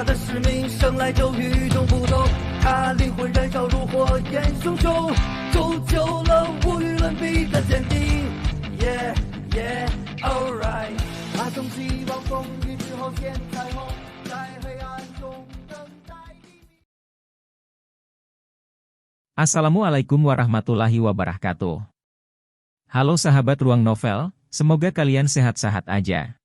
他的使命生来就与众不同，他灵魂燃烧如火焰熊熊，铸就了无与伦比的坚定。Yeah, yeah, alright。他从希望风雨之后见彩虹，在黑暗中等待黎明。Assalamualaikum warahmatullahi wabarakatuh. Halo sahabat Ruang Novel, semoga kalian sehat-sehat aja.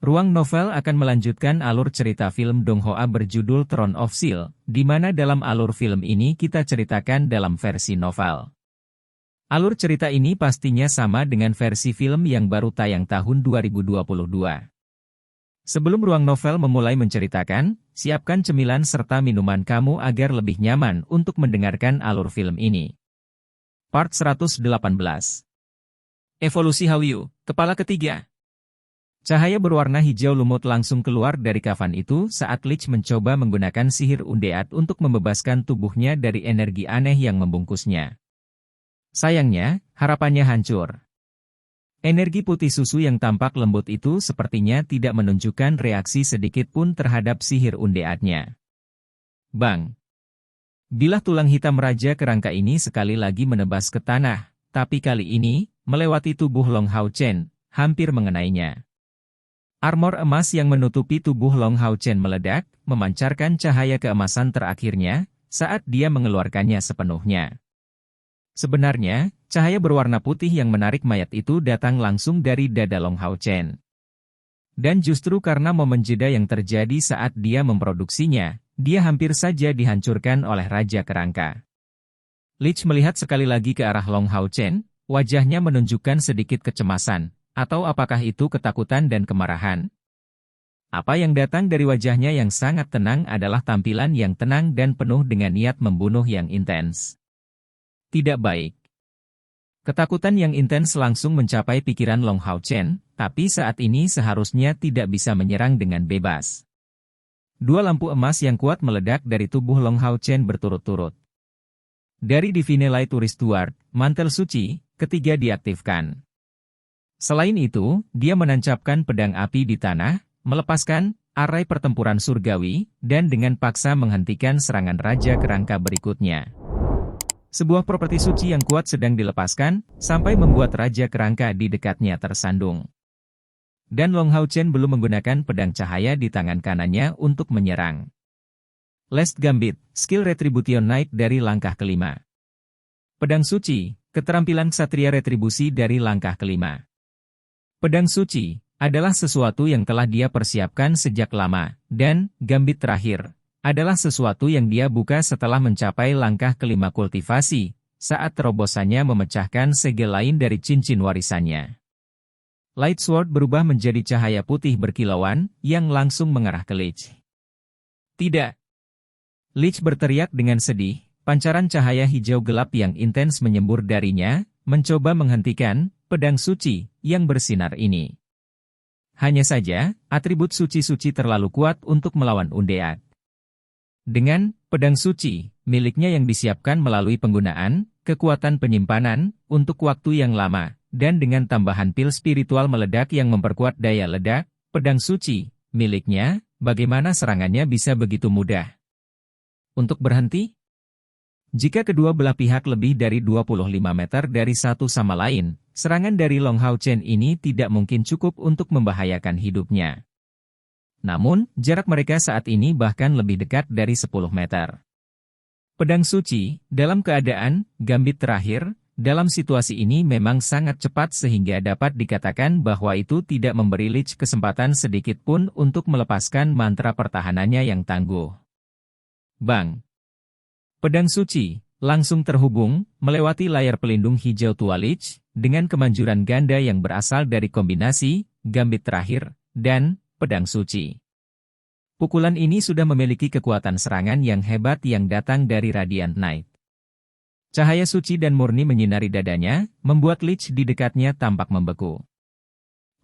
Ruang Novel akan melanjutkan alur cerita film Dong Hoa berjudul Throne of Steel, di mana dalam alur film ini kita ceritakan dalam versi novel. Alur cerita ini pastinya sama dengan versi film yang baru tayang tahun 2022. Sebelum Ruang Novel memulai menceritakan, siapkan cemilan serta minuman kamu agar lebih nyaman untuk mendengarkan alur film ini. Part 118. Evolusi Hallyu, kepala ketiga. Cahaya berwarna hijau lumut langsung keluar dari kafan itu saat Lich mencoba menggunakan sihir undead untuk membebaskan tubuhnya dari energi aneh yang membungkusnya. Sayangnya, harapannya hancur. Energi putih susu yang tampak lembut itu sepertinya tidak menunjukkan reaksi sedikit pun terhadap sihir undeadnya. Bang! Bilah tulang hitam Raja Kerangka ini sekali lagi menebas ke tanah, tapi kali ini, melewati tubuh Long Hao Chen, hampir mengenainya. Armor emas yang menutupi tubuh Long Hao Chen meledak, memancarkan cahaya keemasan terakhirnya, saat dia mengeluarkannya sepenuhnya. Sebenarnya, cahaya berwarna putih yang menarik mayat itu datang langsung dari dada Long Hao Chen. Dan justru karena momen jeda yang terjadi saat dia memproduksinya, dia hampir saja dihancurkan oleh Raja Kerangka. Lich melihat sekali lagi ke arah Long Hao Chen, wajahnya menunjukkan sedikit kecemasan. Atau apakah itu ketakutan dan kemarahan? Apa yang datang dari wajahnya yang sangat tenang adalah tampilan yang tenang dan penuh dengan niat membunuh yang intens. Tidak baik. Ketakutan yang intens langsung mencapai pikiran Long Hao Chen, tapi saat ini seharusnya tidak bisa menyerang dengan bebas. Dua lampu emas yang kuat meledak dari tubuh Long Hao Chen berturut-turut. Dari Divine Light Restored, mantel suci, ketiga diaktifkan. Selain itu, dia menancapkan pedang api di tanah, melepaskan arai pertempuran surgawi, dan dengan paksa menghentikan serangan Raja Kerangka berikutnya. Sebuah properti suci yang kuat sedang dilepaskan, sampai membuat Raja Kerangka di dekatnya tersandung. Dan Long Hao Chen belum menggunakan pedang cahaya di tangan kanannya untuk menyerang. Last Gambit, skill Retribution naik dari langkah kelima. Pedang suci, keterampilan ksatria retribusi dari langkah kelima. Pedang suci adalah sesuatu yang telah dia persiapkan sejak lama, dan gambit terakhir adalah sesuatu yang dia buka setelah mencapai langkah kelima kultivasi, saat terobosannya memecahkan segel lain dari cincin warisannya. Light Sword berubah menjadi cahaya putih berkilauan, yang langsung mengarah ke Lich. Tidak! Lich berteriak dengan sedih, pancaran cahaya hijau gelap yang intens menyembur darinya, mencoba menghentikan pedang suci yang bersinar ini. Hanya saja, atribut suci-suci terlalu kuat untuk melawan undead. Dengan pedang suci miliknya yang disiapkan melalui penggunaan kekuatan penyimpanan untuk waktu yang lama, dan dengan tambahan pil spiritual meledak yang memperkuat daya ledak, pedang suci miliknya, bagaimana serangannya bisa begitu mudah untuk berhenti? Jika kedua belah pihak lebih dari 25 meter dari satu sama lain, serangan dari Long Hao Chen ini tidak mungkin cukup untuk membahayakan hidupnya. Namun, jarak mereka saat ini bahkan lebih dekat dari 10 meter. Pedang suci, dalam keadaan gambit terakhir, dalam situasi ini memang sangat cepat sehingga dapat dikatakan bahwa itu tidak memberi Lich kesempatan sedikit pun untuk melepaskan mantra pertahanannya yang tangguh. Bang! Pedang suci langsung terhubung, melewati layar pelindung hijau tua Lich, dengan kemanjuran ganda yang berasal dari kombinasi gambit terakhir dan pedang suci. Pukulan ini sudah memiliki kekuatan serangan yang hebat yang datang dari Radiant Knight. Cahaya suci dan murni menyinari dadanya, membuat Lich di dekatnya tampak membeku.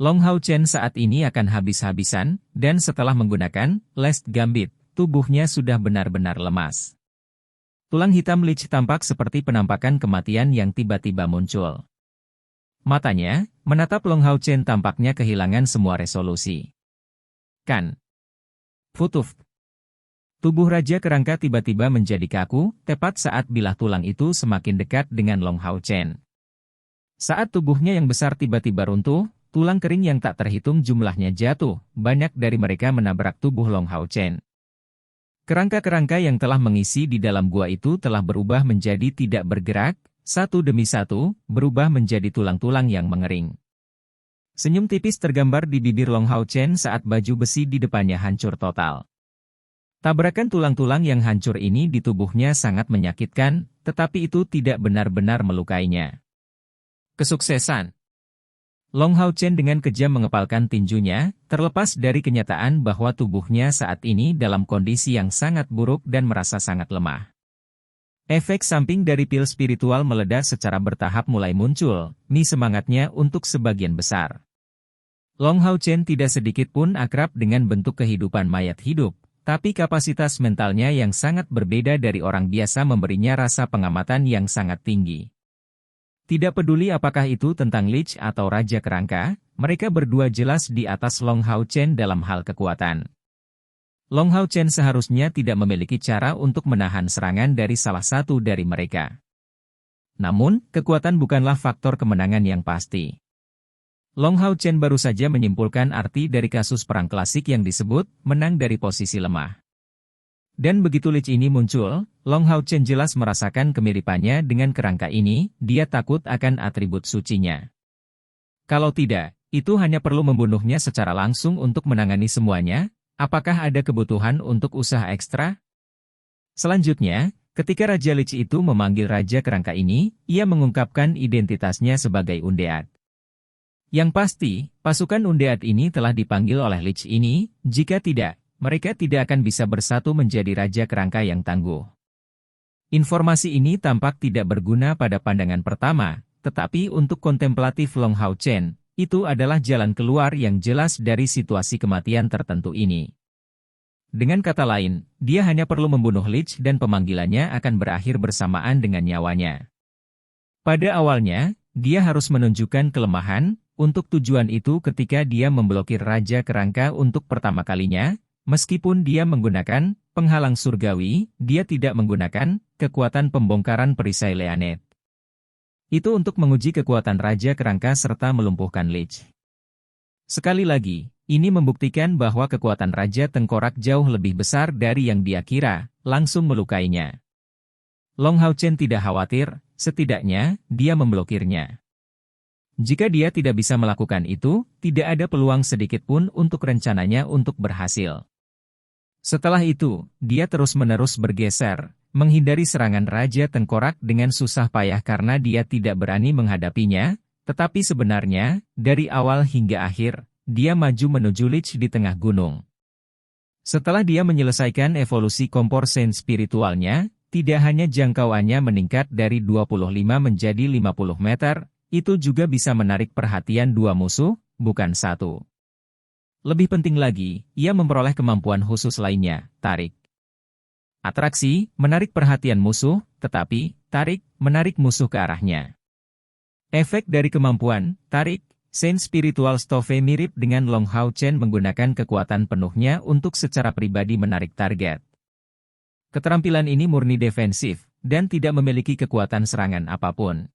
Long Hao Chen saat ini akan habis-habisan, dan setelah menggunakan Last Gambit, tubuhnya sudah benar-benar lemas. Tulang hitam Lich tampak seperti penampakan kematian yang tiba-tiba muncul. Matanya, menatap Long Hao Chen tampaknya kehilangan semua resolusi. Kan? Futuf. Tubuh Raja Kerangka tiba-tiba menjadi kaku, tepat saat bilah tulang itu semakin dekat dengan Long Hao Chen. Saat tubuhnya yang besar tiba-tiba runtuh, tulang kering yang tak terhitung jumlahnya jatuh, banyak dari mereka menabrak tubuh Long Hao Chen. Kerangka-kerangka yang telah mengisi di dalam gua itu telah berubah menjadi tidak bergerak, satu demi satu, berubah menjadi tulang-tulang yang mengering. Senyum tipis tergambar di bibir Long Hao Chen saat baju besi di depannya hancur total. Tabrakan tulang-tulang yang hancur ini di tubuhnya sangat menyakitkan, tetapi itu tidak benar-benar melukainya. Kesuksesan. Long Hao Chen dengan kejam mengepalkan tinjunya, terlepas dari kenyataan bahwa tubuhnya saat ini dalam kondisi yang sangat buruk dan merasa sangat lemah. Efek samping dari pil spiritual meledak secara bertahap mulai muncul, semangatnya untuk sebagian besar. Long Hao Chen tidak sedikit pun akrab dengan bentuk kehidupan mayat hidup, tapi kapasitas mentalnya yang sangat berbeda dari orang biasa memberinya rasa pengamatan yang sangat tinggi. Tidak peduli apakah itu tentang Lich atau Raja Kerangka, mereka berdua jelas di atas Long Hao Chen dalam hal kekuatan. Long Hao Chen seharusnya tidak memiliki cara untuk menahan serangan dari salah satu dari mereka. Namun, kekuatan bukanlah faktor kemenangan yang pasti. Long Hao Chen baru saja menyimpulkan arti dari kasus perang klasik yang disebut menang dari posisi lemah. Dan begitu Lich ini muncul, Long Hao Chen jelas merasakan kemiripannya dengan kerangka ini, dia takut akan atribut sucinya. Kalau tidak, itu hanya perlu membunuhnya secara langsung untuk menangani semuanya, apakah ada kebutuhan untuk usaha ekstra? Selanjutnya, ketika Raja Lich itu memanggil Raja Kerangka ini, ia mengungkapkan identitasnya sebagai Undead. Yang pasti, pasukan Undead ini telah dipanggil oleh Lich ini, jika tidak, mereka tidak akan bisa bersatu menjadi Raja Kerangka yang tangguh. Informasi ini tampak tidak berguna pada pandangan pertama, tetapi untuk kontemplatif Long Hao Chen, itu adalah jalan keluar yang jelas dari situasi kematian tertentu ini. Dengan kata lain, dia hanya perlu membunuh Lich dan pemanggilannya akan berakhir bersamaan dengan nyawanya. Pada awalnya, dia harus menunjukkan kelemahan. Untuk tujuan itu ketika dia memblokir Raja Kerangka untuk pertama kalinya, meskipun dia menggunakan penghalang surgawi, dia tidak menggunakan kekuatan pembongkaran perisai Leanet. Itu untuk menguji kekuatan Raja Kerangka serta melumpuhkan Lich. Sekali lagi, ini membuktikan bahwa kekuatan Raja Tengkorak jauh lebih besar dari yang dia kira, langsung melukainya. Long Hao Chen tidak khawatir, setidaknya, dia memblokirnya. Jika dia tidak bisa melakukan itu, tidak ada peluang sedikit pun untuk rencananya untuk berhasil. Setelah itu, dia terus-menerus bergeser, menghindari serangan Raja Tengkorak dengan susah payah karena dia tidak berani menghadapinya, tetapi sebenarnya, dari awal hingga akhir, dia maju menuju Lich di tengah gunung. Setelah dia menyelesaikan evolusi kompor sen spiritualnya, tidak hanya jangkauannya meningkat dari 25 menjadi 50 meter, itu juga bisa menarik perhatian dua musuh, bukan satu. Lebih penting lagi, ia memperoleh kemampuan khusus lainnya, tarik. Atraksi, menarik perhatian musuh, tetapi, tarik, menarik musuh ke arahnya. Efek dari kemampuan, tarik, sen spiritual stove mirip dengan Long Hao Chen menggunakan kekuatan penuhnya untuk secara pribadi menarik target. Keterampilan ini murni defensif, dan tidak memiliki kekuatan serangan apapun.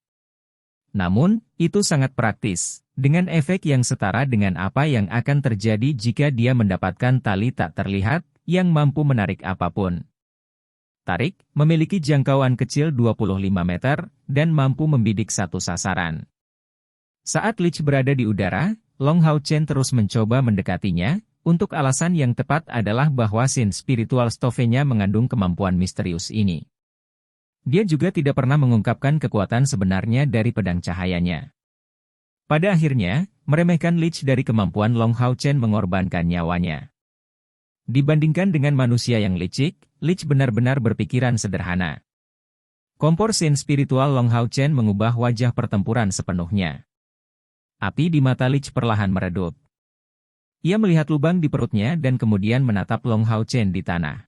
Namun, itu sangat praktis, dengan efek yang setara dengan apa yang akan terjadi jika dia mendapatkan tali tak terlihat, yang mampu menarik apapun. Tarik, memiliki jangkauan kecil 25 meter, dan mampu membidik satu sasaran. Saat Lich berada di udara, Long Hao Chen terus mencoba mendekatinya, untuk alasan yang tepat adalah bahwa sin spiritual stove-nya mengandung kemampuan misterius ini. Dia juga tidak pernah mengungkapkan kekuatan sebenarnya dari pedang cahayanya. Pada akhirnya, meremehkan Lich dari kemampuan Long Hao Chen mengorbankan nyawanya. Dibandingkan dengan manusia yang licik, Lich benar-benar berpikiran sederhana. Kompor sin spiritual Long Hao Chen mengubah wajah pertempuran sepenuhnya. Api di mata Lich perlahan meredup. Ia melihat lubang di perutnya dan kemudian menatap Long Hao Chen di tanah.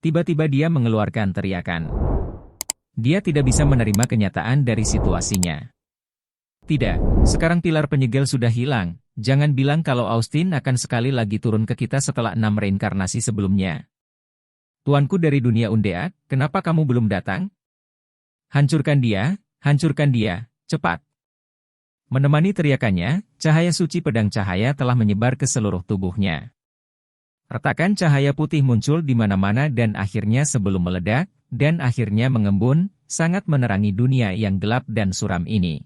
Tiba-tiba dia mengeluarkan teriakan. Dia tidak bisa menerima kenyataan dari situasinya. Tidak, sekarang pilar penyegel sudah hilang, jangan bilang kalau Austin akan sekali lagi turun ke kita setelah 6 reinkarnasi sebelumnya. Tuanku dari dunia undead, kenapa kamu belum datang? Hancurkan dia, cepat. Menemani teriakannya, cahaya suci pedang cahaya telah menyebar ke seluruh tubuhnya. Retakan cahaya putih muncul di mana-mana dan akhirnya sebelum meledak, dan akhirnya mengembun, sangat menerangi dunia yang gelap dan suram ini.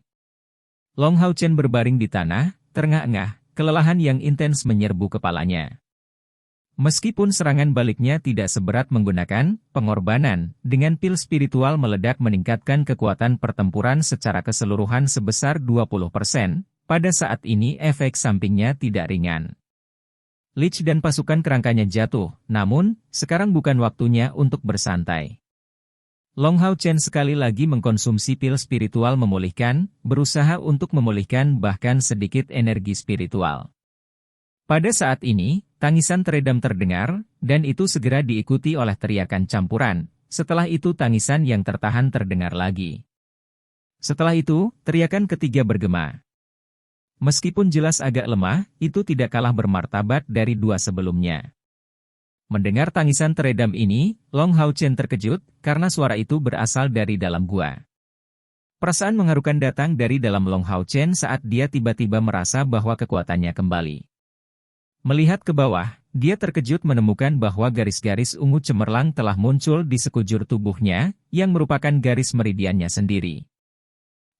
Long Hao Chen berbaring di tanah, terengah-engah, kelelahan yang intens menyerbu kepalanya. Meskipun serangan baliknya tidak seberat menggunakan pengorbanan, dengan pil spiritual meledak meningkatkan kekuatan pertempuran secara keseluruhan sebesar 20%, pada saat ini efek sampingnya tidak ringan. Lich dan pasukan kerangkanya jatuh, namun, sekarang bukan waktunya untuk bersantai. Long Hao Chen sekali lagi mengkonsumsi pil spiritual memulihkan, berusaha untuk memulihkan bahkan sedikit energi spiritual. Pada saat ini, tangisan teredam terdengar, dan itu segera diikuti oleh teriakan campuran. Setelah itu tangisan yang tertahan terdengar lagi. Setelah itu, teriakan ketiga bergema. Meskipun jelas agak lemah, itu tidak kalah bermartabat dari dua sebelumnya. Mendengar tangisan teredam ini, Long Hao Chen terkejut, karena suara itu berasal dari dalam gua. Perasaan mengharukan datang dari dalam Long Hao Chen saat dia tiba-tiba merasa bahwa kekuatannya kembali. Melihat ke bawah, dia terkejut menemukan bahwa garis-garis ungu cemerlang telah muncul di sekujur tubuhnya, yang merupakan garis meridiannya sendiri.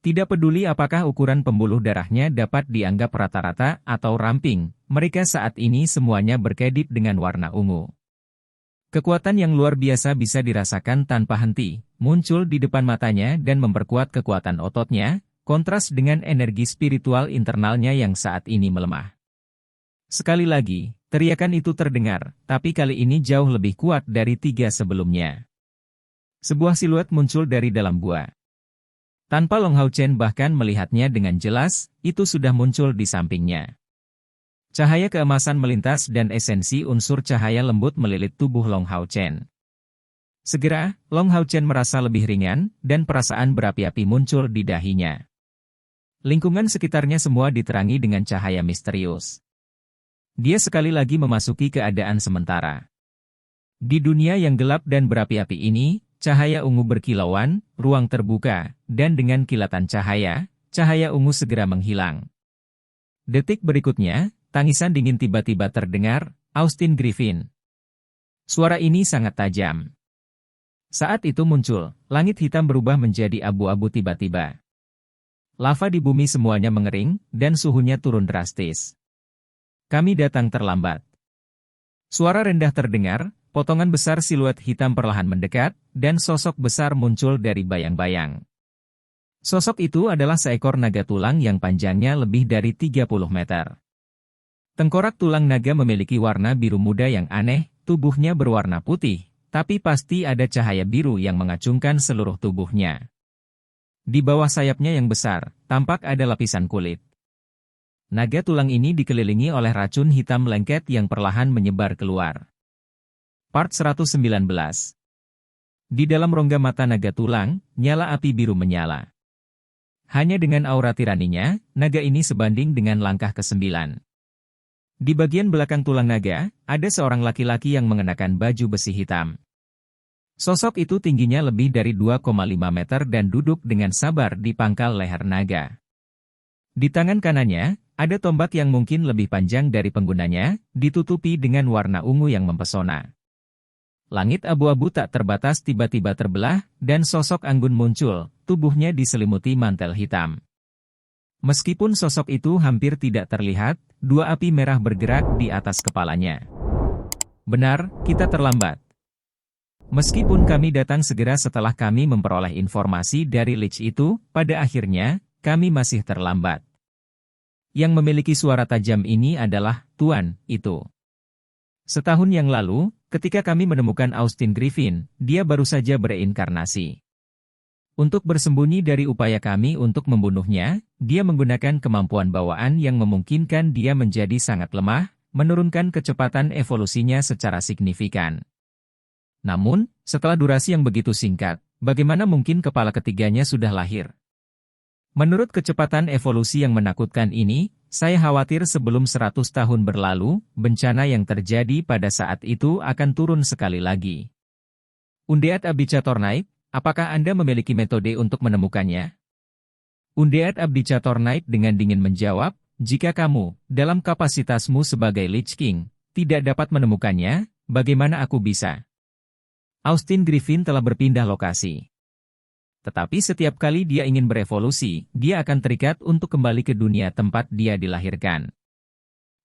Tidak peduli apakah ukuran pembuluh darahnya dapat dianggap rata-rata atau ramping, mereka saat ini semuanya berkedip dengan warna ungu. Kekuatan yang luar biasa bisa dirasakan tanpa henti, muncul di depan matanya dan memperkuat kekuatan ototnya, kontras dengan energi spiritual internalnya yang saat ini melemah. Sekali lagi, teriakan itu terdengar, tapi kali ini jauh lebih kuat dari tiga sebelumnya. Sebuah siluet muncul dari dalam gua. Tanpa Long Hao Chen bahkan melihatnya dengan jelas, itu sudah muncul di sampingnya. Cahaya keemasan melintas dan esensi unsur cahaya lembut melilit tubuh Long Hao Chen. Segera, Long Hao Chen merasa lebih ringan, dan perasaan berapi-api muncul di dahinya. Lingkungan sekitarnya semua diterangi dengan cahaya misterius. Dia sekali lagi memasuki keadaan sementara. Di dunia yang gelap dan berapi-api ini, cahaya ungu berkilauan, ruang terbuka, dan dengan kilatan cahaya, cahaya ungu segera menghilang. Detik berikutnya, tangisan dingin tiba-tiba terdengar, Austin Griffin. Suara ini sangat tajam. Saat itu muncul, langit hitam berubah menjadi abu-abu tiba-tiba. Lava di bumi semuanya mengering, dan suhunya turun drastis. Kami datang terlambat. Suara rendah terdengar, potongan besar siluet hitam perlahan mendekat, dan sosok besar muncul dari bayang-bayang. Sosok itu adalah seekor naga tulang yang panjangnya lebih dari 30 meter. Tengkorak tulang naga memiliki warna biru muda yang aneh, tubuhnya berwarna putih, tapi pasti ada cahaya biru yang mengacungkan seluruh tubuhnya. Di bawah sayapnya yang besar, tampak ada lapisan kulit. Naga tulang ini dikelilingi oleh racun hitam lengket yang perlahan menyebar keluar. Part 119. Di dalam rongga mata naga tulang, nyala api biru menyala. Hanya dengan aura tiraninya, naga ini sebanding dengan langkah ke-9. Di bagian belakang tulang naga, ada seorang laki-laki yang mengenakan baju besi hitam. Sosok itu tingginya lebih dari 2,5 meter dan duduk dengan sabar di pangkal leher naga. Di tangan kanannya, ada tombak yang mungkin lebih panjang dari penggunanya, ditutupi dengan warna ungu yang mempesona. Langit abu-abu tak terbatas tiba-tiba terbelah, dan sosok anggun muncul, tubuhnya diselimuti mantel hitam. Meskipun sosok itu hampir tidak terlihat, dua api merah bergerak di atas kepalanya. Benar, kita terlambat. Meskipun kami datang segera setelah kami memperoleh informasi dari Lich itu, pada akhirnya, kami masih terlambat. Yang memiliki suara tajam ini adalah Tuan itu. Setahun yang lalu, ketika kami menemukan Austin Griffin, dia baru saja bereinkarnasi. Untuk bersembunyi dari upaya kami untuk membunuhnya, dia menggunakan kemampuan bawaan yang memungkinkan dia menjadi sangat lemah, menurunkan kecepatan evolusinya secara signifikan. Namun, setelah durasi yang begitu singkat, bagaimana mungkin kepala ketiganya sudah lahir? Menurut kecepatan evolusi yang menakutkan ini, saya khawatir sebelum 100 tahun berlalu, bencana yang terjadi pada saat itu akan turun sekali lagi. Undead Abdicator Knight, apakah Anda memiliki metode untuk menemukannya? Undead Abdicator Knight dengan dingin menjawab, jika kamu, dalam kapasitasmu sebagai Lich King, tidak dapat menemukannya, bagaimana aku bisa? Austin Griffin telah berpindah lokasi. Tetapi setiap kali dia ingin berevolusi, dia akan terikat untuk kembali ke dunia tempat dia dilahirkan.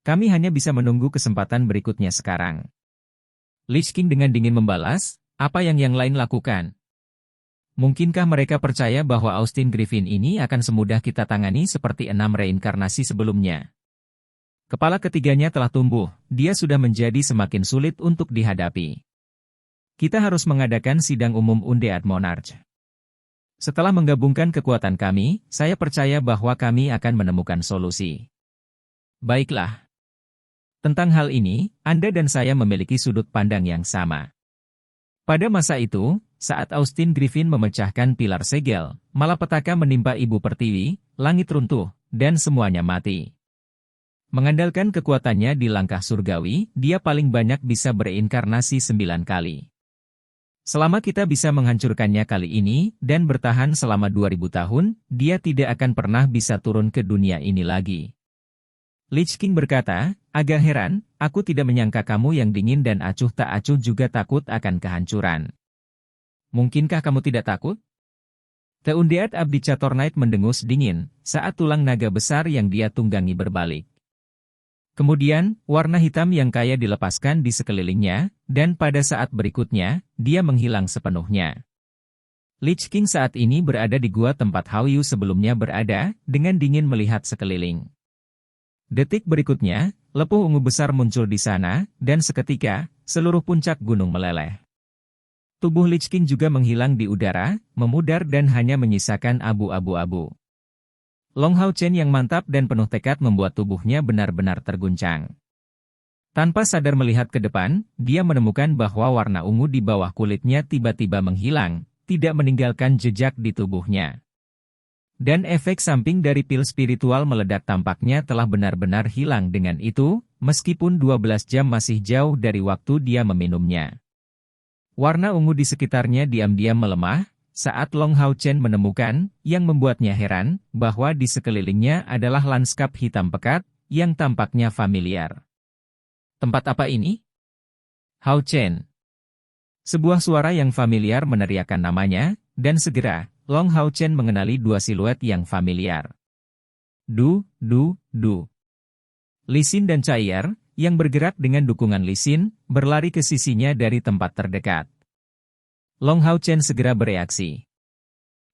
Kami hanya bisa menunggu kesempatan berikutnya sekarang. Lich King dengan dingin membalas, apa yang lain lakukan? Mungkinkah mereka percaya bahwa Austin Griffin ini akan semudah kita tangani seperti 6 reinkarnasi sebelumnya? Kepala ketiganya telah tumbuh, dia sudah menjadi semakin sulit untuk dihadapi. Kita harus mengadakan sidang umum Undead Monarch. Setelah menggabungkan kekuatan kami, saya percaya bahwa kami akan menemukan solusi. Baiklah. Tentang hal ini, Anda dan saya memiliki sudut pandang yang sama. Pada masa itu, saat Austin Griffin memecahkan pilar segel, malapetaka menimpa Ibu Pertiwi, langit runtuh, dan semuanya mati. Mengandalkan kekuatannya di langkah surgawi, dia paling banyak bisa bereinkarnasi 9 kali. Selama kita bisa menghancurkannya kali ini, dan bertahan selama 2000 tahun, dia tidak akan pernah bisa turun ke dunia ini lagi. Lich King berkata, agak heran, aku tidak menyangka kamu yang dingin dan acuh tak acuh juga takut akan kehancuran. Mungkinkah kamu tidak takut? The Undead Abdicator Knight mendengus dingin, saat tulang naga besar yang dia tunggangi berbalik. Kemudian, warna hitam yang kaya dilepaskan di sekelilingnya, dan pada saat berikutnya, dia menghilang sepenuhnya. Lich King saat ini berada di gua tempat Hao Yu sebelumnya berada, dengan dingin melihat sekeliling. Detik berikutnya, lepuh ungu besar muncul di sana, dan seketika, seluruh puncak gunung meleleh. Tubuh Lich King juga menghilang di udara, memudar dan hanya menyisakan abu-abu. Long Hao Chen yang mantap dan penuh tekad membuat tubuhnya benar-benar terguncang. Tanpa sadar melihat ke depan, dia menemukan bahwa warna ungu di bawah kulitnya tiba-tiba menghilang, tidak meninggalkan jejak di tubuhnya. Dan efek samping dari pil spiritual meledak tampaknya telah benar-benar hilang dengan itu, meskipun 12 jam masih jauh dari waktu dia meminumnya. Warna ungu di sekitarnya diam-diam melemah, saat Long Hao Chen menemukan, yang membuatnya heran, bahwa di sekelilingnya adalah lanskap hitam pekat, yang tampaknya familiar. Tempat apa ini? Hao Chen. Sebuah suara yang familiar meneriakkan namanya, dan segera, Long Hao Chen mengenali dua siluet yang familiar. Du. Li Xin dan Chai'er, yang bergerak dengan dukungan Li Xin, berlari ke sisinya dari tempat terdekat. Long Hao Chen segera bereaksi.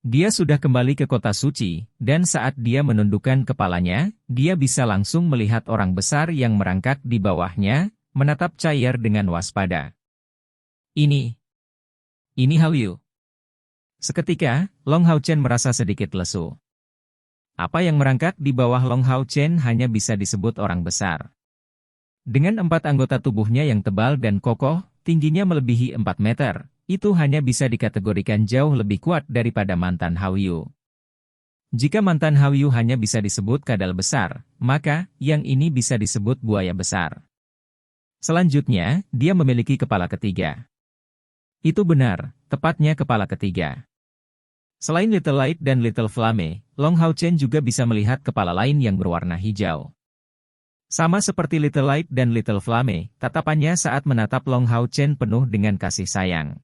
Dia sudah kembali ke kota suci, dan saat dia menundukkan kepalanya, dia bisa langsung melihat orang besar yang merangkak di bawahnya, menatap Chai'er dengan waspada. Ini Hao Yu. Seketika, Long Hao Chen merasa sedikit lesu. Apa yang merangkak di bawah Long Hao Chen hanya bisa disebut orang besar. Dengan 4 anggota tubuhnya yang tebal dan kokoh, tingginya melebihi 4 meter, itu hanya bisa dikategorikan jauh lebih kuat daripada mantan Hao Yu. Jika mantan Hao Yu hanya bisa disebut kadal besar, maka yang ini bisa disebut buaya besar. Selanjutnya, dia memiliki kepala ketiga. Itu benar, tepatnya kepala ketiga. Selain Little Light dan Little Flame, Long Hao Chen juga bisa melihat kepala lain yang berwarna hijau. Sama seperti Little Light dan Little Flame, tatapannya saat menatap Long Hao Chen penuh dengan kasih sayang.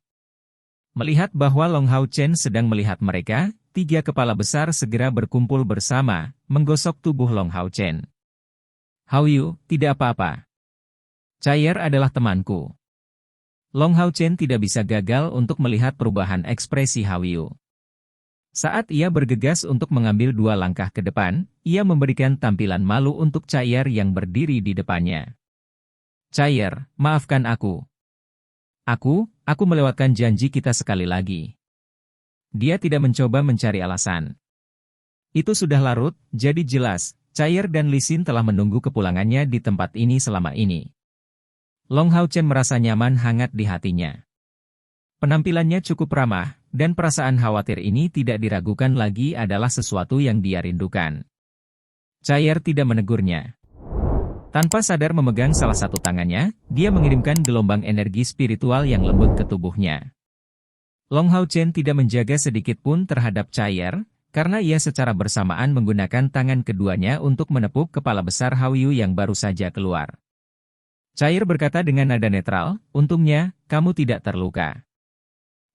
Melihat bahwa Long Hao Chen sedang melihat mereka, 3 kepala besar segera berkumpul bersama, menggosok tubuh Long Hao Chen. Hao Yu, tidak apa-apa. Chai'er adalah temanku. Long Hao Chen tidak bisa gagal untuk melihat perubahan ekspresi Hao Yu. Saat ia bergegas untuk mengambil 2 langkah ke depan, ia memberikan tampilan malu untuk Chai'er yang berdiri di depannya. Chai'er, maafkan aku. Aku melewatkan janji kita sekali lagi. Dia tidak mencoba mencari alasan. Itu sudah larut, jadi jelas, Chai'er dan Li Xin telah menunggu kepulangannya di tempat ini selama ini. Long Hao Chen merasa nyaman hangat di hatinya. Penampilannya cukup ramah, dan perasaan khawatir ini tidak diragukan lagi adalah sesuatu yang dia rindukan. Chai'er tidak menegurnya. Tanpa sadar memegang salah satu tangannya, dia mengirimkan gelombang energi spiritual yang lembut ke tubuhnya. Long Hao Chen tidak menjaga sedikit pun terhadap Chair, karena ia secara bersamaan menggunakan tangan keduanya untuk menepuk kepala besar Hao Yu yang baru saja keluar. Chair berkata dengan nada netral, untungnya, kamu tidak terluka.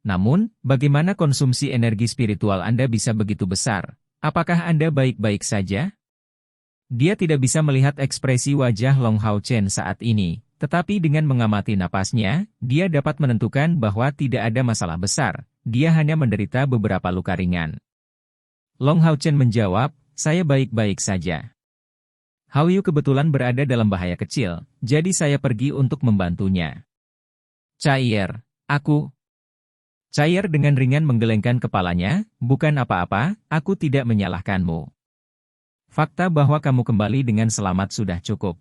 Namun, bagaimana konsumsi energi spiritual Anda bisa begitu besar? Apakah Anda baik-baik saja? Dia tidak bisa melihat ekspresi wajah Long Hao Chen saat ini, tetapi dengan mengamati napasnya, dia dapat menentukan bahwa tidak ada masalah besar, dia hanya menderita beberapa luka ringan. Long Hao Chen menjawab, saya baik-baik saja. Hao Yu kebetulan berada dalam bahaya kecil, jadi saya pergi untuk membantunya. Chair, aku... Chair dengan ringan menggelengkan kepalanya, bukan apa-apa, aku tidak menyalahkanmu. Fakta bahwa kamu kembali dengan selamat sudah cukup.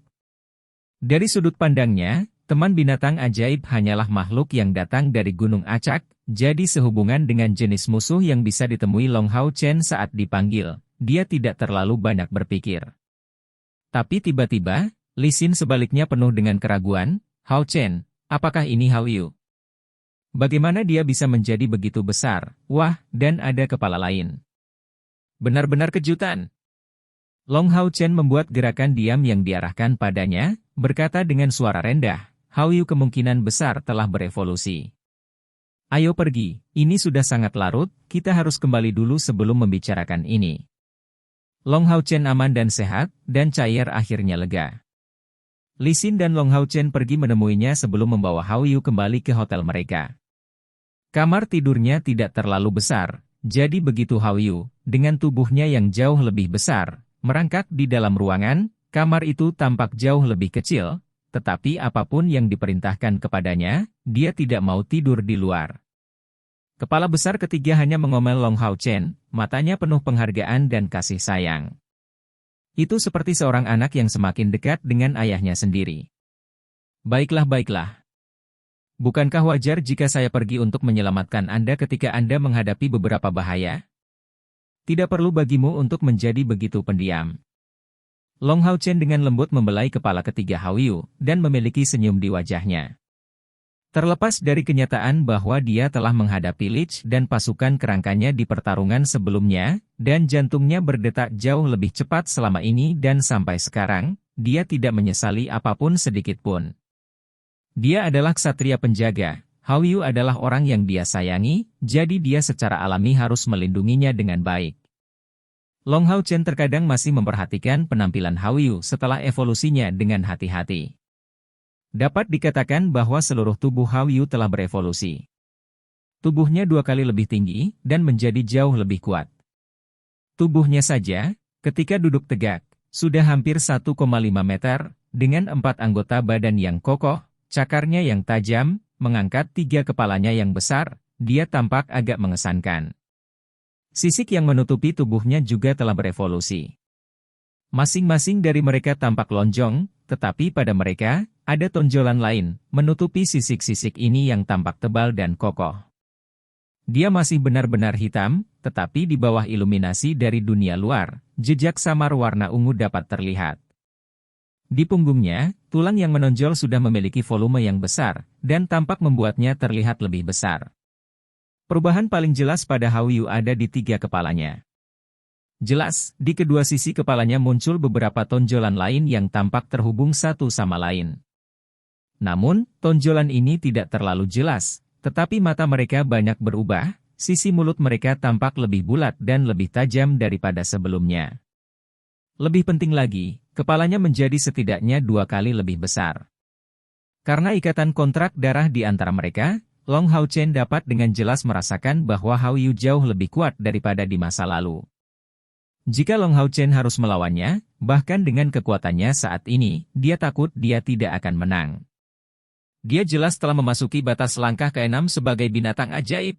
Dari sudut pandangnya, teman binatang ajaib hanyalah makhluk yang datang dari Gunung Acak, jadi sehubungan dengan jenis musuh yang bisa ditemui Long Hao Chen saat dipanggil, dia tidak terlalu banyak berpikir. Tapi tiba-tiba, Li Xin sebaliknya penuh dengan keraguan, Hao Chen, apakah ini Hao Yu? Bagaimana dia bisa menjadi begitu besar? Wah, dan ada kepala lain. Benar-benar kejutan. Long Hao Chen membuat gerakan diam yang diarahkan padanya, berkata dengan suara rendah, Hao Yu kemungkinan besar telah berevolusi. Ayo pergi, ini sudah sangat larut, kita harus kembali dulu sebelum membicarakan ini. Long Hao Chen aman dan sehat, dan Chair akhirnya lega. Li Xin dan Long Hao Chen pergi menemuinya sebelum membawa Hao Yu kembali ke hotel mereka. Kamar tidurnya tidak terlalu besar, jadi begitu Hao Yu, dengan tubuhnya yang jauh lebih besar, merangkak di dalam ruangan, kamar itu tampak jauh lebih kecil, tetapi apapun yang diperintahkan kepadanya, dia tidak mau tidur di luar. Kepala besar ketiga hanya mengomel Long Hao Chen, matanya penuh penghargaan dan kasih sayang. Itu seperti seorang anak yang semakin dekat dengan ayahnya sendiri. Baiklah. Bukankah wajar jika saya pergi untuk menyelamatkan Anda ketika Anda menghadapi beberapa bahaya? Tidak perlu bagimu untuk menjadi begitu pendiam. Long Hao Chen dengan lembut membelai kepala ketiga Hao Yu, dan memiliki senyum di wajahnya. Terlepas dari kenyataan bahwa dia telah menghadapi Lich dan pasukan kerangkanya di pertarungan sebelumnya, dan jantungnya berdetak jauh lebih cepat selama ini dan sampai sekarang, dia tidak menyesali apapun sedikit pun. Dia adalah ksatria penjaga, Hao Yu adalah orang yang dia sayangi, jadi dia secara alami harus melindunginya dengan baik. Long Hao Chen terkadang masih memperhatikan penampilan Hao Yu setelah evolusinya dengan hati-hati. Dapat dikatakan bahwa seluruh tubuh Hao Yu telah berevolusi. Tubuhnya 2 kali lebih tinggi, dan menjadi jauh lebih kuat. Tubuhnya saja, ketika duduk tegak, sudah hampir 1,5 meter, dengan 4 anggota badan yang kokoh, cakarnya yang tajam, mengangkat 3 kepalanya yang besar, dia tampak agak mengesankan. Sisik yang menutupi tubuhnya juga telah berevolusi. Masing-masing dari mereka tampak lonjong, tetapi pada mereka, ada tonjolan lain, menutupi sisik-sisik ini yang tampak tebal dan kokoh. Dia masih benar-benar hitam, tetapi di bawah iluminasi dari dunia luar, jejak samar warna ungu dapat terlihat. Di punggungnya, tulang yang menonjol sudah memiliki volume yang besar, dan tampak membuatnya terlihat lebih besar. Perubahan paling jelas pada Hao Yu ada di 3 kepalanya. Jelas, di kedua sisi kepalanya muncul beberapa tonjolan lain yang tampak terhubung satu sama lain. Namun, tonjolan ini tidak terlalu jelas, tetapi mata mereka banyak berubah, sisi mulut mereka tampak lebih bulat dan lebih tajam daripada sebelumnya. Lebih penting lagi, kepalanya menjadi setidaknya 2 kali lebih besar. Karena ikatan kontrak darah di antara mereka, Long Hao Chen dapat dengan jelas merasakan bahwa Hao Yu jauh lebih kuat daripada di masa lalu. Jika Long Hao Chen harus melawannya, bahkan dengan kekuatannya saat ini, dia takut dia tidak akan menang. Dia jelas telah memasuki batas langkah ke-6 sebagai binatang ajaib.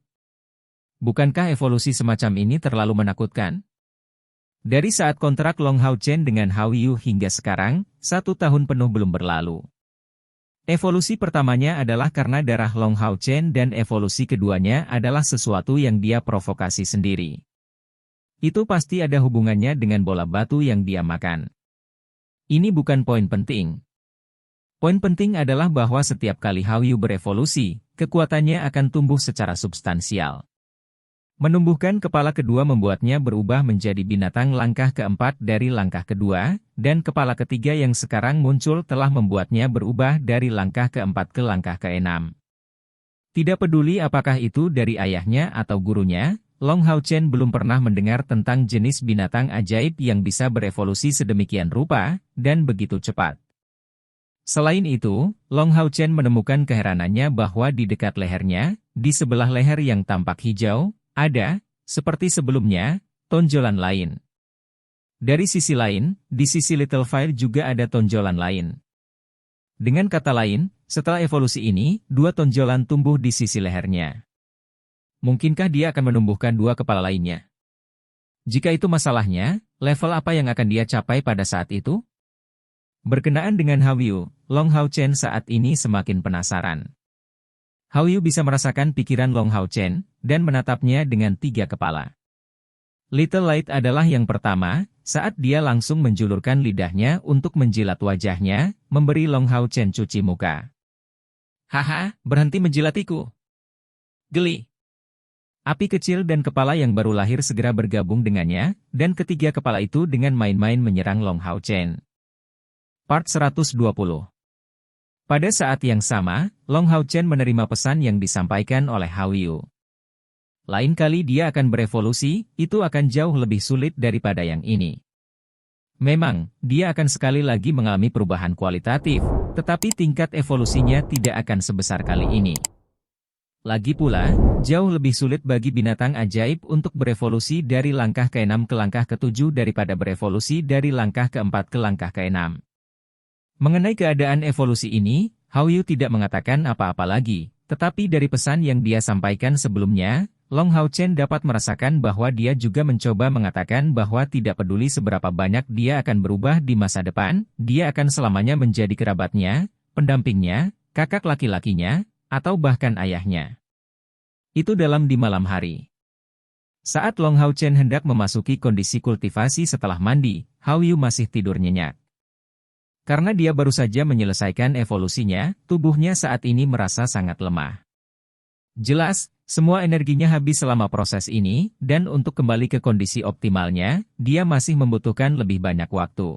Bukankah evolusi semacam ini terlalu menakutkan? Dari saat kontrak Long Hao Chen dengan Hao Yu hingga sekarang, 1 tahun penuh belum berlalu. Evolusi pertamanya adalah karena darah Long Hao Chen dan evolusi keduanya adalah sesuatu yang dia provokasi sendiri. Itu pasti ada hubungannya dengan bola batu yang dia makan. Ini bukan poin penting. Poin penting adalah bahwa setiap kali Hao Yu berevolusi, kekuatannya akan tumbuh secara substansial. Menumbuhkan kepala kedua membuatnya berubah menjadi binatang langkah keempat dari langkah kedua, dan kepala ketiga yang sekarang muncul telah membuatnya berubah dari langkah keempat ke langkah keenam. Tidak peduli apakah itu dari ayahnya atau gurunya, Long Hao Chen belum pernah mendengar tentang jenis binatang ajaib yang bisa berevolusi sedemikian rupa, dan begitu cepat. Selain itu, Long Hao Chen menemukan keheranannya bahwa di dekat lehernya, di sebelah leher yang tampak hijau, ada, seperti sebelumnya, tonjolan lain. Dari sisi lain, di sisi Little Fire juga ada tonjolan lain. Dengan kata lain, setelah evolusi ini, dua tonjolan tumbuh di sisi lehernya. Mungkinkah dia akan menumbuhkan dua kepala lainnya? Jika itu masalahnya, level apa yang akan dia capai pada saat itu? Berkenaan dengan Hao Yu, Long Hao Chen saat ini semakin penasaran. Hao Yu bisa merasakan pikiran Long Hao Chen, dan menatapnya dengan 3 kepala. Little Light adalah yang pertama, saat dia langsung menjulurkan lidahnya untuk menjilat wajahnya, memberi Long Hao Chen cuci muka. Haha, berhenti menjilatiku. Geli. Api kecil dan kepala yang baru lahir segera bergabung dengannya, dan ketiga kepala itu dengan main-main menyerang Long Hao Chen. Part 120. Pada saat yang sama, Long Hao Chen menerima pesan yang disampaikan oleh Hao Yu. Lain kali dia akan berevolusi, itu akan jauh lebih sulit daripada yang ini. Memang, dia akan sekali lagi mengalami perubahan kualitatif, tetapi tingkat evolusinya tidak akan sebesar kali ini. Lagi pula, jauh lebih sulit bagi binatang ajaib untuk berevolusi dari langkah ke-6 ke langkah ke-7 daripada berevolusi dari langkah ke-4 ke langkah ke-6. Mengenai keadaan evolusi ini, Hao Yu tidak mengatakan apa-apa lagi, tetapi dari pesan yang dia sampaikan sebelumnya, Long Hao Chen dapat merasakan bahwa dia juga mencoba mengatakan bahwa tidak peduli seberapa banyak dia akan berubah di masa depan, dia akan selamanya menjadi kerabatnya, pendampingnya, kakak laki-lakinya, atau bahkan ayahnya. Itu di malam hari. Saat Long Hao Chen hendak memasuki kondisi kultivasi setelah mandi, Hao Yu masih tidur nyenyak. Karena dia baru saja menyelesaikan evolusinya, tubuhnya saat ini merasa sangat lemah. Jelas, semua energinya habis selama proses ini, dan untuk kembali ke kondisi optimalnya, dia masih membutuhkan lebih banyak waktu.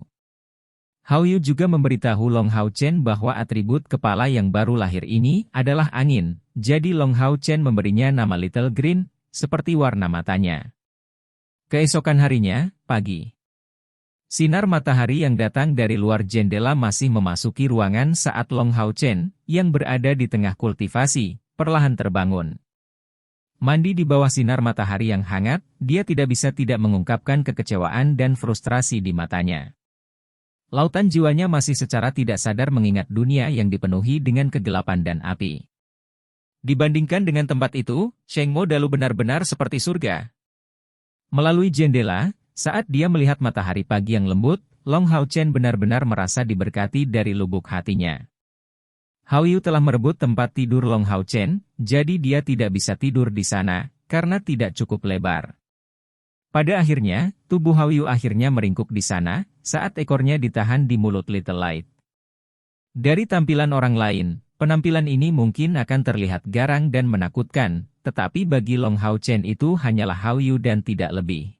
Hao Yu juga memberitahu Long Hao Chen bahwa atribut kepala yang baru lahir ini adalah angin, jadi Long Hao Chen memberinya nama Little Green, seperti warna matanya. Keesokan harinya, pagi. Sinar matahari yang datang dari luar jendela masih memasuki ruangan saat Long Hao Chen, yang berada di tengah kultivasi, perlahan terbangun. Mandi di bawah sinar matahari yang hangat, dia tidak bisa tidak mengungkapkan kekecewaan dan frustrasi di matanya. Lautan jiwanya masih secara tidak sadar mengingat dunia yang dipenuhi dengan kegelapan dan api. Dibandingkan dengan tempat itu, Shengmo Dalu benar-benar seperti surga. Melalui jendela, saat dia melihat matahari pagi yang lembut, Long Hao Chen benar-benar merasa diberkati dari lubuk hatinya. Hao Yu telah merebut tempat tidur Long Hao Chen, jadi dia tidak bisa tidur di sana, karena tidak cukup lebar. Pada akhirnya, tubuh Hao Yu akhirnya meringkuk di sana, saat ekornya ditahan di mulut Little Light. Dari tampilan orang lain, penampilan ini mungkin akan terlihat garang dan menakutkan, tetapi bagi Long Hao Chen itu hanyalah Hao Yu dan tidak lebih.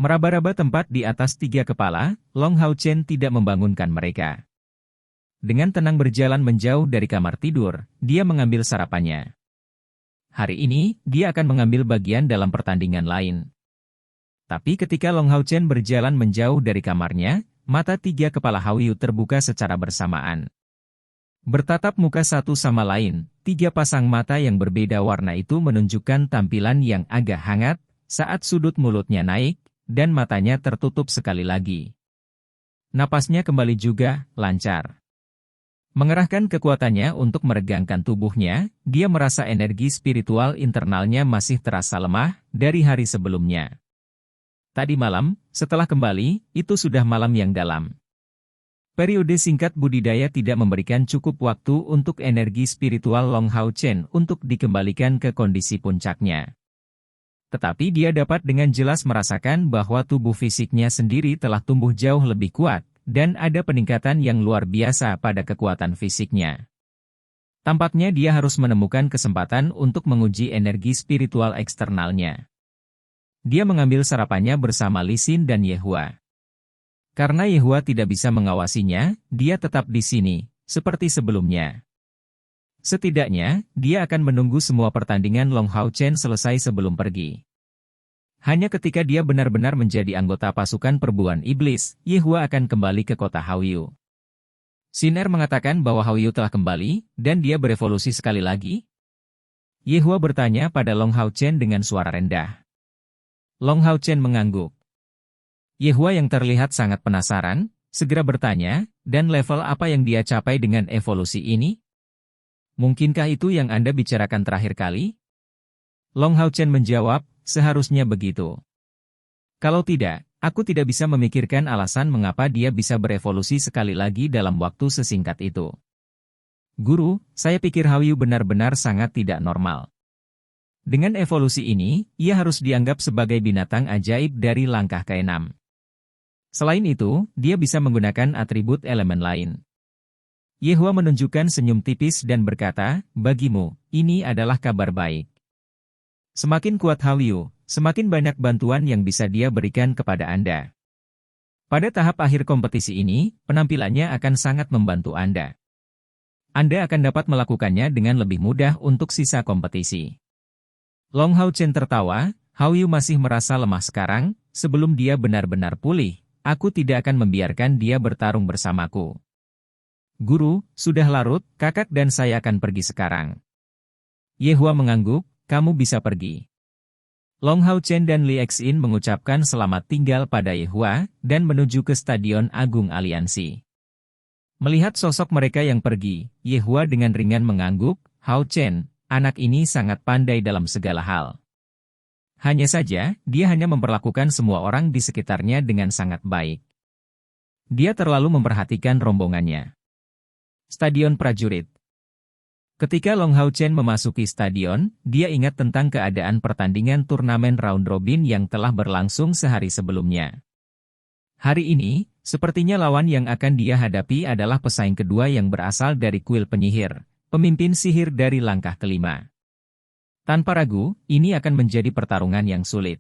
Meraba-raba tempat di atas 3 kepala, Long Hao Chen tidak membangunkan mereka. Dengan tenang berjalan menjauh dari kamar tidur, dia mengambil sarapannya. Hari ini, dia akan mengambil bagian dalam pertandingan lain. Tapi ketika Long Hao Chen berjalan menjauh dari kamarnya, mata 3 kepala Hao Yu terbuka secara bersamaan. Bertatap muka satu sama lain, 3 pasang mata yang berbeda warna itu menunjukkan tampilan yang agak hangat, saat sudut mulutnya naik, dan matanya tertutup sekali lagi. Napasnya kembali juga lancar. Mengerahkan kekuatannya untuk meregangkan tubuhnya, dia merasa energi spiritual internalnya masih terasa lemah dari hari sebelumnya. Tadi malam, setelah kembali, itu sudah malam yang dalam. Periode singkat budidaya tidak memberikan cukup waktu untuk energi spiritual Long Hao Chen untuk dikembalikan ke kondisi puncaknya. Tetapi dia dapat dengan jelas merasakan bahwa tubuh fisiknya sendiri telah tumbuh jauh lebih kuat, dan ada peningkatan yang luar biasa pada kekuatan fisiknya. Tampaknya dia harus menemukan kesempatan untuk menguji energi spiritual eksternalnya. Dia mengambil sarapannya bersama Li Xin dan Yehua. Karena Yehua tidak bisa mengawasinya, dia tetap di sini, seperti sebelumnya. Setidaknya, dia akan menunggu semua pertandingan Long Hao Chen selesai sebelum pergi. Hanya ketika dia benar-benar menjadi anggota pasukan perburuan iblis, Yehua akan kembali ke kota Haoyu. Xin'er mengatakan bahwa Haoyu telah kembali, dan dia berevolusi sekali lagi? Yehua bertanya pada Long Hao Chen dengan suara rendah. Long Hao Chen mengangguk. Yehua yang terlihat sangat penasaran, segera bertanya, dan level apa yang dia capai dengan evolusi ini? Mungkinkah itu yang Anda bicarakan terakhir kali? Long Hao Chen menjawab, seharusnya begitu. Kalau tidak, aku tidak bisa memikirkan alasan mengapa dia bisa berevolusi sekali lagi dalam waktu sesingkat itu. Guru, saya pikir Haoyu benar-benar sangat tidak normal. Dengan evolusi ini, ia harus dianggap sebagai binatang ajaib dari langkah ke-6. Selain itu, dia bisa menggunakan atribut elemen lain. Yehua menunjukkan senyum tipis dan berkata, bagimu, ini adalah kabar baik. Semakin kuat Haoyu, semakin banyak bantuan yang bisa dia berikan kepada Anda. Pada tahap akhir kompetisi ini, penampilannya akan sangat membantu Anda. Anda akan dapat melakukannya dengan lebih mudah untuk sisa kompetisi. Long Hao Chen tertawa, Haoyu masih merasa lemah sekarang, sebelum dia benar-benar pulih, aku tidak akan membiarkan dia bertarung bersamaku. Guru, sudah larut, kakak dan saya akan pergi sekarang. Yehua mengangguk, kamu bisa pergi. Long Hao Chen dan Li Xin mengucapkan selamat tinggal pada Yehua, dan menuju ke Stadion Agung Aliansi. Melihat sosok mereka yang pergi, Yehua dengan ringan mengangguk, Hao Chen, anak ini sangat pandai dalam segala hal. Hanya saja, dia hanya memperlakukan semua orang di sekitarnya dengan sangat baik. Dia terlalu memperhatikan rombongannya. Stadion Prajurit. Ketika Long Hao Chen memasuki stadion, dia ingat tentang keadaan pertandingan turnamen round robin yang telah berlangsung sehari sebelumnya. Hari ini, sepertinya lawan yang akan dia hadapi adalah pesaing kedua yang berasal dari kuil penyihir, pemimpin sihir dari langkah ke-5. Tanpa ragu, ini akan menjadi pertarungan yang sulit.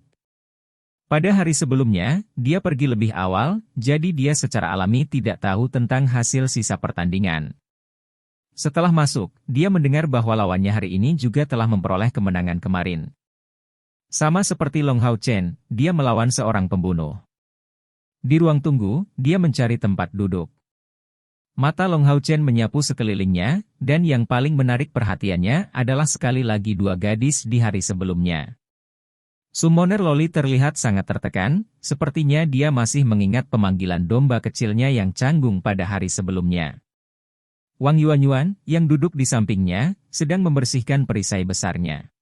Pada hari sebelumnya, dia pergi lebih awal, jadi dia secara alami tidak tahu tentang hasil sisa pertandingan. Setelah masuk, dia mendengar bahwa lawannya hari ini juga telah memperoleh kemenangan kemarin. Sama seperti Long Hao Chen, dia melawan seorang pembunuh. Di ruang tunggu, dia mencari tempat duduk. Mata Long Hao Chen menyapu sekelilingnya, dan yang paling menarik perhatiannya adalah sekali lagi dua gadis di hari sebelumnya. Summoner Loli terlihat sangat tertekan, sepertinya dia masih mengingat pemanggilan domba kecilnya yang canggung pada hari sebelumnya. Wang Yuanyuan, yang duduk di sampingnya, sedang membersihkan perisai besarnya.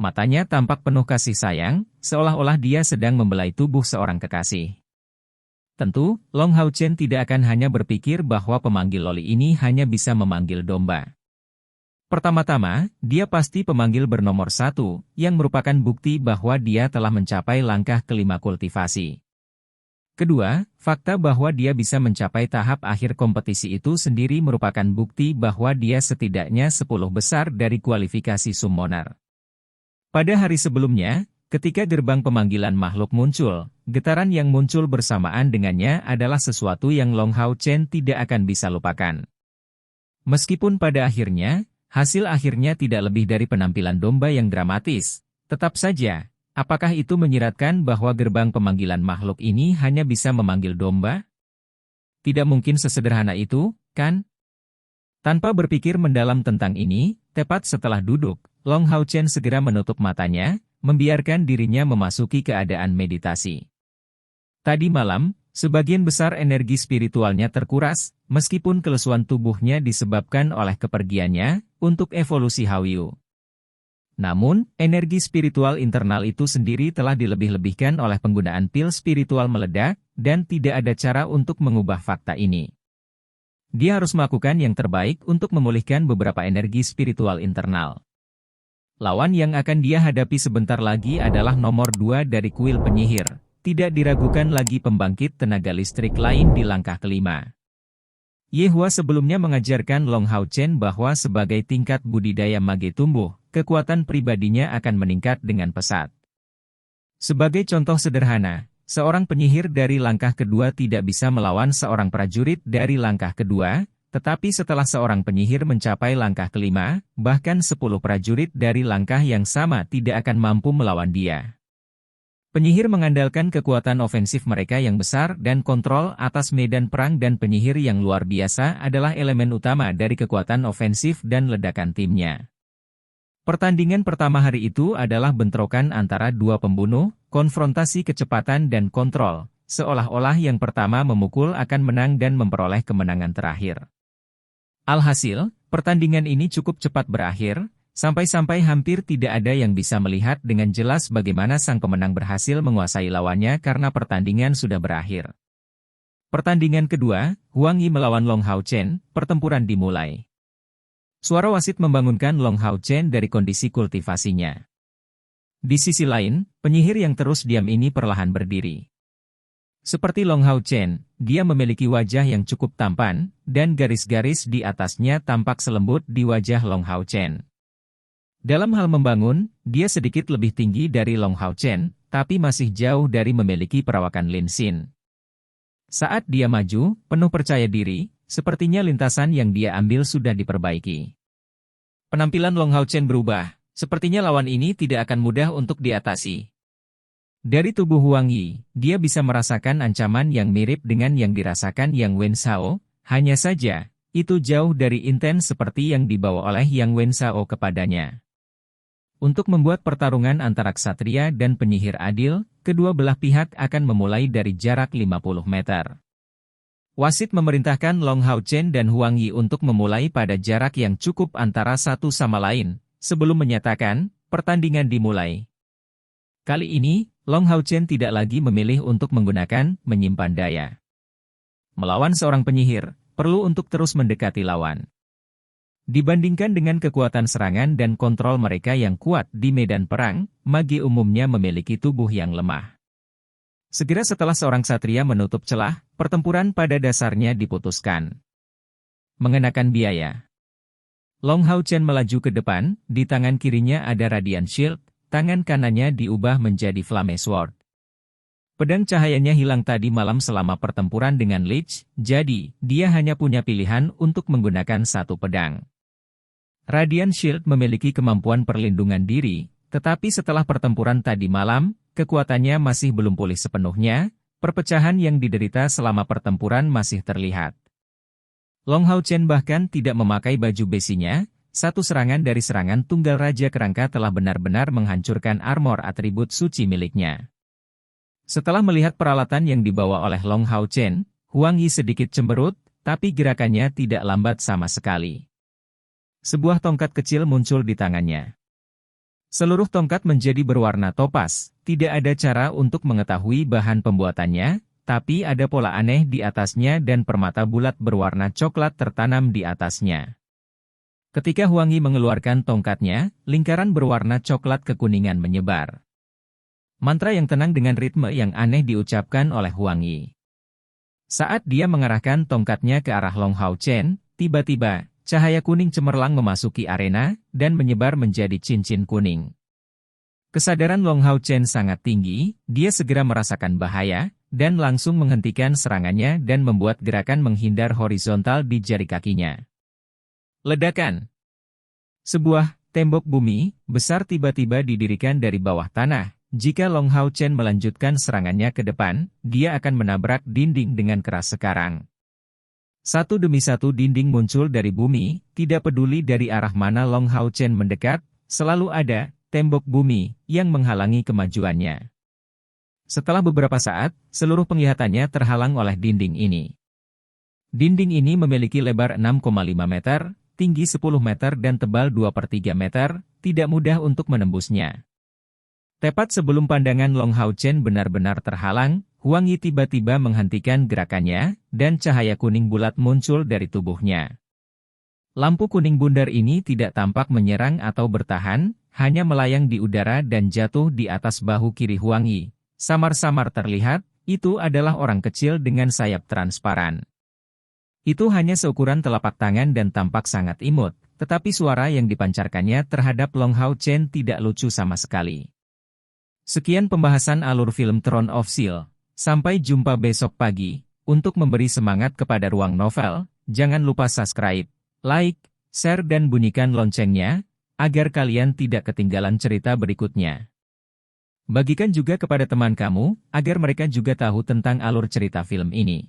Matanya tampak penuh kasih sayang, seolah-olah dia sedang membelai tubuh seorang kekasih. Tentu, Long Hao Chen tidak akan hanya berpikir bahwa pemanggil Loli ini hanya bisa memanggil domba. Pertama-tama, dia pasti pemanggil bernomor 1, yang merupakan bukti bahwa dia telah mencapai langkah ke-5 kultivasi. Kedua, fakta bahwa dia bisa mencapai tahap akhir kompetisi itu sendiri merupakan bukti bahwa dia setidaknya 10 besar dari kualifikasi summoner. Pada hari sebelumnya, ketika gerbang pemanggilan makhluk muncul, getaran yang muncul bersamaan dengannya adalah sesuatu yang Long Hao Chen tidak akan bisa lupakan. Meskipun pada akhirnya, hasil akhirnya tidak lebih dari penampilan domba yang dramatis, tetap saja, apakah itu menyiratkan bahwa gerbang pemanggilan makhluk ini hanya bisa memanggil domba? Tidak mungkin sesederhana itu, kan? Tanpa berpikir mendalam tentang ini, tepat setelah duduk, Long Hao Chen segera menutup matanya, membiarkan dirinya memasuki keadaan meditasi. Tadi malam, sebagian besar energi spiritualnya terkuras, meskipun kelesuan tubuhnya disebabkan oleh kepergiannya untuk evolusi Haoyu. Namun, energi spiritual internal itu sendiri telah dilebih-lebihkan oleh penggunaan pil spiritual meledak, dan tidak ada cara untuk mengubah fakta ini. Dia harus melakukan yang terbaik untuk memulihkan beberapa energi spiritual internal. Lawan yang akan dia hadapi sebentar lagi adalah nomor 2 dari kuil penyihir. Tidak diragukan lagi pembangkit tenaga listrik lain di langkah ke-5. Ye Hua sebelumnya mengajarkan Long Hao Chen bahwa sebagai tingkat budidaya mage tumbuh, kekuatan pribadinya akan meningkat dengan pesat. Sebagai contoh sederhana, seorang penyihir dari langkah kedua tidak bisa melawan seorang prajurit dari langkah kedua, tetapi setelah seorang penyihir mencapai langkah kelima, bahkan 10 prajurit dari langkah yang sama tidak akan mampu melawan dia. Penyihir mengandalkan kekuatan ofensif mereka yang besar dan kontrol atas medan perang, dan penyihir yang luar biasa adalah elemen utama dari kekuatan ofensif dan ledakan timnya. Pertandingan pertama hari itu adalah bentrokan antara dua pembunuh, konfrontasi kecepatan dan kontrol, seolah-olah yang pertama memukul akan menang dan memperoleh kemenangan terakhir. Alhasil, pertandingan ini cukup cepat berakhir, sampai-sampai hampir tidak ada yang bisa melihat dengan jelas bagaimana sang pemenang berhasil menguasai lawannya karena pertandingan sudah berakhir. Pertandingan kedua, Huang Yi melawan Long Hao Chen, pertempuran dimulai. Suara wasit membangunkan Long Hao Chen dari kondisi kultivasinya. Di sisi lain, penyihir yang terus diam ini perlahan berdiri. Seperti Long Hao Chen, dia memiliki wajah yang cukup tampan, dan garis-garis di atasnya tampak selembut di wajah Long Hao Chen. Dalam hal membangun, dia sedikit lebih tinggi dari Long Hao Chen, tapi masih jauh dari memiliki perawakan Lin Xin. Saat dia maju, penuh percaya diri, sepertinya lintasan yang dia ambil sudah diperbaiki. Penampilan Long Hao Chen berubah, sepertinya lawan ini tidak akan mudah untuk diatasi. Dari tubuh Huang Yi, dia bisa merasakan ancaman yang mirip dengan yang dirasakan Yang Wenzhao, hanya saja, itu jauh dari intens seperti yang dibawa oleh Yang Wenzhao kepadanya. Untuk membuat pertarungan antara ksatria dan penyihir adil, kedua belah pihak akan memulai dari jarak 50 meter. Wasit memerintahkan Long Hao Chen dan Huang Yi untuk memulai pada jarak yang cukup antara satu sama lain, sebelum menyatakan, pertandingan dimulai. Kali ini, Long Hao Chen tidak lagi memilih untuk menggunakan menyimpan daya. Melawan seorang penyihir, perlu untuk terus mendekati lawan. Dibandingkan dengan kekuatan serangan dan kontrol mereka yang kuat di medan perang, mage umumnya memiliki tubuh yang lemah. Segera setelah seorang ksatria menutup celah, pertempuran pada dasarnya diputuskan. Mengenakan biaya. Long Hao Chen melaju ke depan, di tangan kirinya ada Radiant Shield, tangan kanannya diubah menjadi Flame Sword. Pedang cahayanya hilang tadi malam selama pertempuran dengan Lich, jadi dia hanya punya pilihan untuk menggunakan satu pedang. Radiant Shield memiliki kemampuan perlindungan diri, tetapi setelah pertempuran tadi malam, kekuatannya masih belum pulih sepenuhnya, perpecahan yang diderita selama pertempuran masih terlihat. Long Hao Chen bahkan tidak memakai baju besinya, satu serangan dari serangan tunggal Raja Kerangka telah benar-benar menghancurkan armor atribut suci miliknya. Setelah melihat peralatan yang dibawa oleh Long Hao Chen, Huang Yi sedikit cemberut, tapi gerakannya tidak lambat sama sekali. Sebuah tongkat kecil muncul di tangannya. Seluruh tongkat menjadi berwarna topas, tidak ada cara untuk mengetahui bahan pembuatannya, tapi ada pola aneh di atasnya dan permata bulat berwarna coklat tertanam di atasnya. Ketika Huang Yi mengeluarkan tongkatnya, lingkaran berwarna coklat kekuningan menyebar. Mantra yang tenang dengan ritme yang aneh diucapkan oleh Huang Yi. Saat dia mengarahkan tongkatnya ke arah Long Hao Chen, tiba-tiba, cahaya kuning cemerlang memasuki arena, dan menyebar menjadi cincin kuning. Kesadaran Long Hao Chen sangat tinggi, dia segera merasakan bahaya, dan langsung menghentikan serangannya dan membuat gerakan menghindar horizontal di jari kakinya. Ledakan. Sebuah tembok bumi besar tiba-tiba didirikan dari bawah tanah. Jika Long Hao Chen melanjutkan serangannya ke depan, dia akan menabrak dinding dengan keras sekarang. Satu demi satu dinding muncul dari bumi, tidak peduli dari arah mana Long Hao Chen mendekat, selalu ada tembok bumi yang menghalangi kemajuannya. Setelah beberapa saat, seluruh penglihatannya terhalang oleh dinding ini. Dinding ini memiliki lebar 6,5 meter, tinggi 10 meter dan tebal 2/3 meter, tidak mudah untuk menembusnya. Tepat sebelum pandangan Long Hao Chen benar-benar terhalang, Huang Yi tiba-tiba menghentikan gerakannya, dan cahaya kuning bulat muncul dari tubuhnya. Lampu kuning bundar ini tidak tampak menyerang atau bertahan, hanya melayang di udara dan jatuh di atas bahu kiri Huang Yi. Samar-samar terlihat, itu adalah orang kecil dengan sayap transparan. Itu hanya seukuran telapak tangan dan tampak sangat imut, tetapi suara yang dipancarkannya terhadap Long Hao Chen tidak lucu sama sekali. Sekian pembahasan alur film Throne of Steel. Sampai jumpa besok pagi. Untuk memberi semangat kepada Ruang Novel, jangan lupa subscribe, like, share dan bunyikan loncengnya, agar kalian tidak ketinggalan cerita berikutnya. Bagikan juga kepada teman kamu, agar mereka juga tahu tentang alur cerita film ini.